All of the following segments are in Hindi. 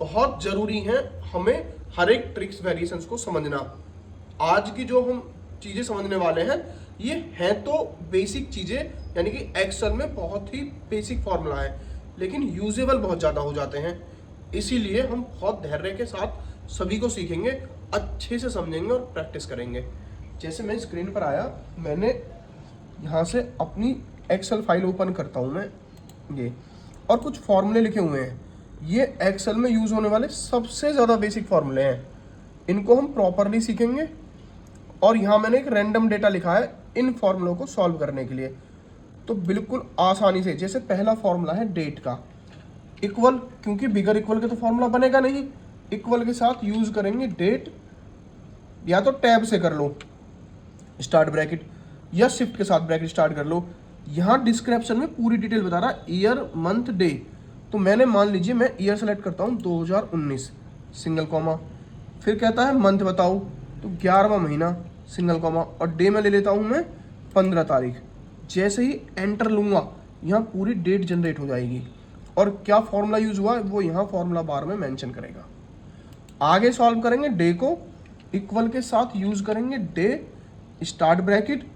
बहुत जरूरी है हमें हर एक ट्रिक्स वेरिएशंस को समझना। आज की जो हम चीजें समझने वाले हैं ये हैं तो बेसिक चीजें, यानी कि एक्सेल में बहुत ही बेसिक फॉर्मूला है लेकिन यूजेबल बहुत ज्यादा हो जाते हैं। इसीलिए हम बहुत धैर्य के साथ सभी को सीखेंगे, अच्छे से समझेंगे और प्रैक्टिस करेंगे। जैसे मैं स्क्रीन पर आया, मैंने यहाँ से अपनी एक्सेल फाइल ओपन करता हूँ मैं ये, और कुछ फॉर्मूले लिखे हुए हैं। ये एक्सेल में यूज होने वाले सबसे ज़्यादा बेसिक फॉर्मूले हैं, इनको हम प्रॉपरली सीखेंगे। और यहाँ मैंने एक रैंडम डेटा लिखा है इन फॉर्मूलों को सॉल्व करने के लिए, तो बिल्कुल आसानी से। जैसे पहला फॉर्मूला है डेट का, इक्वल, क्योंकि बिगर इक्वल के तो फॉर्मूला बनेगा नहीं, इक्वल के साथ यूज करेंगे डेट, या तो टैब से कर लो स्टार्ट ब्रैकेट, या शिफ्ट के साथ ब्रैकेट स्टार्ट कर लो। यहाँ डिस्क्रिप्शन में पूरी डिटेल बता रहा है, ईयर मंथ डे। तो मैंने मान लीजिए मैं ईयर सेलेक्ट करता हूँ 2019 सिंगल कॉमा, फिर कहता है मंथ बताओ, तो 11वां महीना सिंगल कॉमा, और डे में ले लेता हूँ मैं 15 तारीख। जैसे ही एंटर लूँगा यहाँ पूरी डेट जनरेट हो जाएगी, और क्या फॉर्मूला यूज हुआ है वो यहाँ फॉर्मूला बार में मेंशन करेगा। आगे सॉल्व करेंगे डे को, इक्वल के साथ यूज करेंगे डे स्टार्ट ब्रैकेट,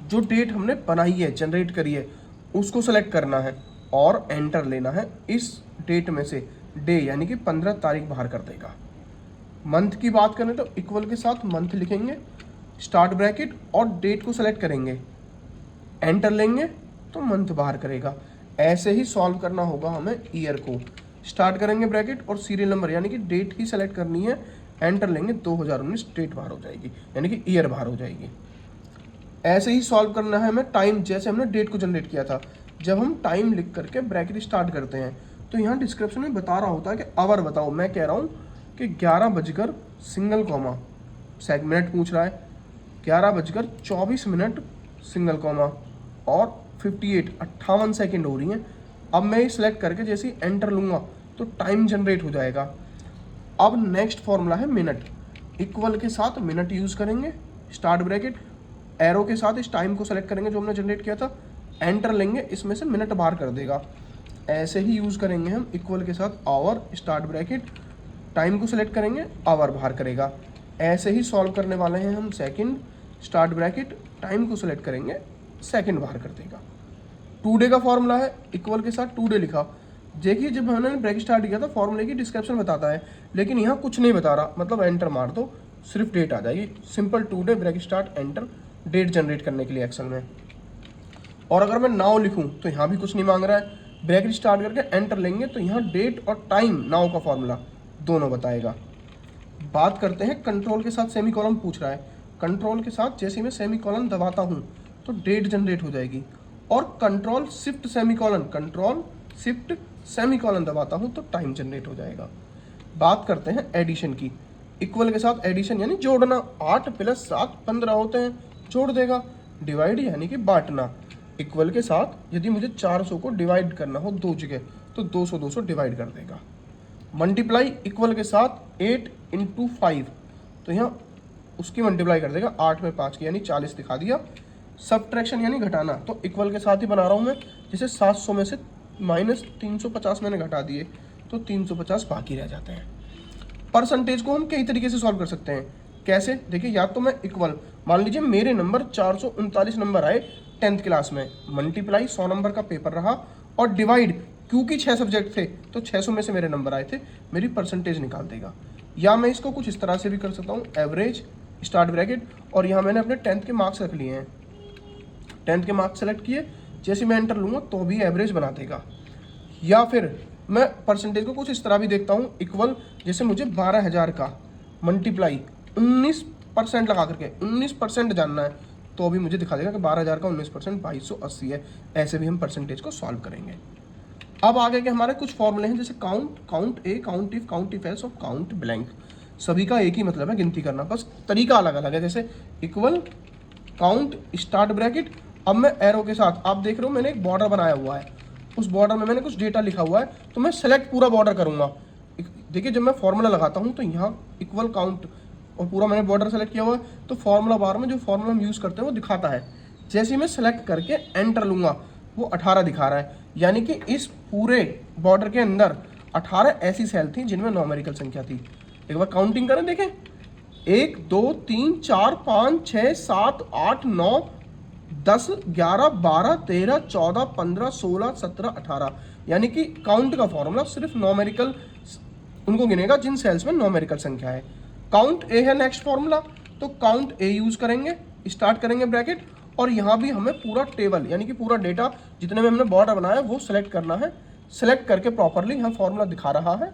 जो डेट हमने बनाई है जनरेट करी है उसको सेलेक्ट करना है और एंटर लेना है। इस डेट में से डे यानी कि 15 तारीख बाहर कर देगा। मंथ की बात करें तो इक्वल के साथ मंथ लिखेंगे, स्टार्ट ब्रैकेट और डेट को सेलेक्ट करेंगे, एंटर लेंगे तो मंथ बाहर करेगा। ऐसे ही सॉल्व करना होगा हमें ईयर को, स्टार्ट करेंगे ब्रैकेट और सीरियल नंबर यानी कि डेट ही सेलेक्ट करनी है, एंटर लेंगे 2019, डेट बाहर हो जाएगी यानी कि ईयर बाहर हो जाएगी। ऐसे ही सॉल्व करना है हमें टाइम, जैसे हमने डेट को जनरेट किया था। जब हम टाइम लिख करके ब्रैकेट स्टार्ट करते हैं तो यहाँ डिस्क्रिप्शन में बता रहा होता है कि आवर बताओ, मैं कह रहा हूँ कि 11 बजकर सिंगल कॉमा, मिनट पूछ रहा है, 11 बजकर 24 मिनट सिंगल कॉमा और 58 सेकेंड हो रही हैं। अब मैं ये सिलेक्ट करके जैसे ही एंटर लूँगा तो टाइम जनरेट हो जाएगा। अब नेक्स्ट फॉर्मूला है मिनट, इक्वल के साथ मिनट यूज़ करेंगे, स्टार्ट ब्रैकेट, एरो के साथ इस टाइम को सेलेक्ट करेंगे जो हमने जनरेट किया था, एंटर लेंगे, इसमें से मिनट बाहर कर देगा। ऐसे ही यूज़ करेंगे हम इक्वल के साथ आवर, स्टार्ट ब्रैकेट, टाइम को सेलेक्ट करेंगे, आवर बाहर करेगा। ऐसे ही सॉल्व करने वाले हैं हम सेकंड, स्टार्ट ब्रैकेट, टाइम को सेलेक्ट करेंगे, सेकंड बाहर कर देगा। टू डे का फॉर्मूला है, इक्वल के साथ टू डे लिखा। देखिए जब हमने ब्रैकेट स्टार्ट किया था फॉर्मूले की डिस्क्रिप्शन बताता है, लेकिन यहाँ कुछ नहीं बता रहा, मतलब एंटर मार दो सिर्फ डेट आ जाएगी। Simple today bracket start enter, date generate करने के लिए एक्सेल में। और अगर मैं नाउ लिखूं तो यहाँ भी कुछ नहीं मांग रहा है, ब्रैकेट स्टार्ट करके एंटर लेंगे तो यहाँ डेट और टाइम, नाउ का फॉर्मूला दोनों बताएगा। बात करते हैं कंट्रोल के साथ सेमीकोलन पूछ रहा है, कंट्रोल के साथ जैसे ही मैं सेमीकोलन दबाता हूँ तो डेट जनरेट हो जाएगी, और control shift semicolon, control shift semicolon दबाता हूँ तो टाइम जनरेट हो जाएगा। बात करते हैं एडिशन की, इक्वल के साथ एडिशन यानी जोड़ना, 8 + 7 15 होते हैं, जोड़ देगा। डिवाइड यानी कि बांटना, इक्वल के साथ यदि मुझे 400 को डिवाइड करना हो 2 जगह तो 200 डिवाइड कर देगा। मल्टीप्लाई इक्वल के साथ 8 × 5, तो यहाँ उसकी मल्टीप्लाई कर देगा, 8 में 5 की यानी 40 दिखा दिया। सब्ट्रैक्शन यानी घटाना, तो इक्वल के साथ ही बना रहा हूँ मैं, जैसे 700 में से -350 मैंने घटा दिए तो 350 बाकी रह जाते हैं। परसेंटेज को हम कई तरीके से सॉल्व कर सकते हैं। कैसे, देखिए, या तो मैं इक्वल, मान लीजिए मेरे नंबर 439 नंबर आए 10th क्लास में, मल्टीप्लाई 100 नंबर का पेपर रहा, और डिवाइड, क्योंकि 6 सब्जेक्ट थे तो 600 में से मेरे नंबर आए थे, मेरी परसेंटेज निकाल देगा। या मैं इसको कुछ इस तरह से भी कर सकता हूँ, एवरेज, स्टार्ट ब्रैकेट, और यहाँ मैंने अपने 10th के मार्क्स रख लिए हैं, 10th के मार्क्स सेलेक्ट किए, जैसे मैं एंटर लूँगा तो भी एवरेज बना देगा। या फिर मैं परसेंटेज को कुछ इस तरह भी देखता हूँ, इक्वल, जैसे मुझे 12,000 का मल्टीप्लाई 19% लगा करके 19% जानना है तो भी मुझे दिखा देगा कि 12,000 का 19% 2280 है। ऐसे भी हम परसेंटेज को सॉल्व करेंगे। अब आगे के हमारे कुछ फॉर्मूले हैं, जैसे count, count A, count if else और काउंट ब्लैंक। सभी का एक ही मतलब है, गिनती करना, बस तरीका अलग अलग है। जैसे इक्वल, काउंट, स्टार्ट ब्रैकेट, अब मैं एरो के साथ, आप देख रहे हो मैंने एक बॉर्डर बनाया हुआ है, उस बॉर्डर में मैंने कुछ डेटा लिखा हुआ है, तो मैं सेलेक्ट पूरा बॉर्डर करूंगा। देखिए जब मैं फॉर्मूला लगाता हूँ तो यहाँ इक्वल, काउंट और पूरा मैंने बॉर्डर सेलेक्ट किया हुआ है, तो फॉर्मूला बार में जो फॉर्मूला हम यूज़ करते हैं वो दिखाता है। जैसे ही मैं सेलेक्ट करके एंटर लूँगा वो 18 दिखा रहा है, यानी कि इस पूरे बॉर्डर के अंदर 18 ऐसी सेल थी जिनमें न्यूमेरिकल संख्या थी। एक बार काउंटिंग करें, देखें 1 2 3 4 5 6 7 8 9 10 11 12 13 14 15 16 17 18, यानी कि काउंट का फॉर्मूला सिर्फ न्यूमेरिकल उनको गिनेगा जिन सेल्स में न्यूमेरिकल संख्या है। काउंट ए है नेक्स्ट फॉर्मूला, तो काउंट ए यूज करेंगे, स्टार्ट करेंगे ब्रैकेट, और यहाँ भी हमें पूरा टेबल यानी कि पूरा डेटा जितने में हमने बॉर्डर बनाया है वो सिलेक्ट करना है। सिलेक्ट करके प्रॉपरली यहाँ फॉर्मूला दिखा रहा है,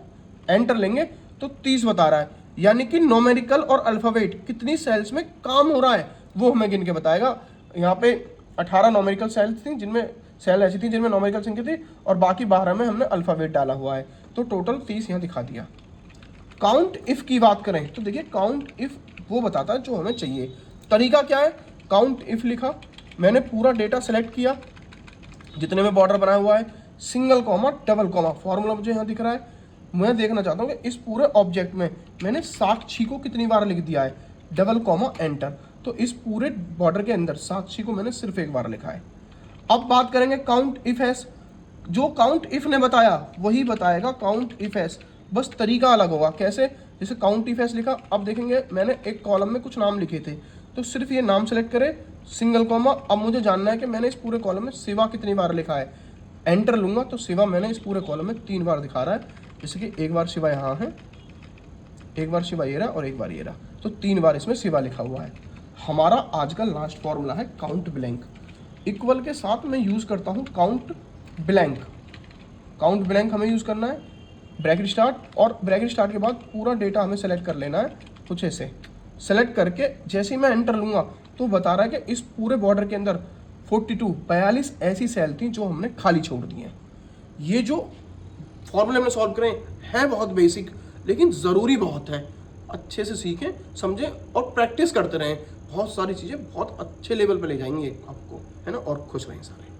एंटर लेंगे तो 30 बता रहा है, यानी कि न्यूमेरिकल और अल्फाबेट कितनी सेल्स में काम हो रहा है वो हमें गिन के बताएगा। यहाँ पे 18 न्यूमेरिकल सेल्स थी जिनमें सेल ऐसी थी जिनमें न्यूमेरिकल संख्या थी, और बाकी 12 में हमने अल्फाबेट डाला हुआ है, तो टोटल 30 यहाँ दिखा दिया। काउंट इफ की बात करें तो देखिए काउंट इफ वो बताता है जो हमें चाहिए। तरीका क्या है, काउंट इफ लिखा, मैंने पूरा डेटा सेलेक्ट किया जितने में बॉर्डर बनाया हुआ है, single comma double comma, formula मुझे यहाँ दिख रहा है। मैं देखना चाहता हूँ कि इस पूरे ऑब्जेक्ट में मैंने साक्षी को कितनी बार लिख दिया है, डबल कॉमा एंटर, तो इस पूरे बॉर्डर के अंदर साक्षी को मैंने सिर्फ एक बार लिखा है। अब बात करेंगे काउंट इफ एस, जो काउंट इफ ने बताया वही बताएगा काउंट इफ एस, बस तरीका अलग होगा। कैसे, जैसे काउंट इफ एस लिखा, अब देखेंगे मैंने एक कॉलम में कुछ नाम लिखे थे, तो सिर्फ ये नाम सेलेक्ट करें, सिंगल कॉमा, अब मुझे जानना है कि मैंने इस पूरे कॉलम में शिवा कितनी बार लिखा है, एंटर लूंगा तो शिवा मैंने इस पूरे कॉलम में 3 बार दिखा रहा है, जैसे कि एक बार शिवा यहाँ है, एक बार शिवा ये रहा और एक बार ये रहा, तो 3 बार इसमें शिवा लिखा हुआ है। हमारा आज का लास्ट फॉर्मूला है काउंट ब्लैंक। इक्वल के साथ मैं यूज करता हूँ काउंट ब्लैंक। काउंट ब्लैंक हमें यूज करना है, ब्रैकेट स्टार्ट, और ब्रैकेट स्टार्ट के बाद पूरा डेटा हमें सेलेक्ट कर लेना है कुछ ऐसे। सेलेक्ट करके जैसे ही मैं एंटर लूंगा तो बता रहा है कि इस पूरे बॉर्डर के अंदर 42 ऐसी सेल थी जो हमने खाली छोड़ दी हैं। ये जो फॉर्मूले हमने सॉल्व करें हैं बहुत बेसिक, लेकिन ज़रूरी बहुत है। अच्छे से सीखें, समझें और प्रैक्टिस करते रहें। बहुत सारी चीज़ें बहुत अच्छे लेवल पे ले जाएंगे आपको, है ना, और खुश रहें सारे।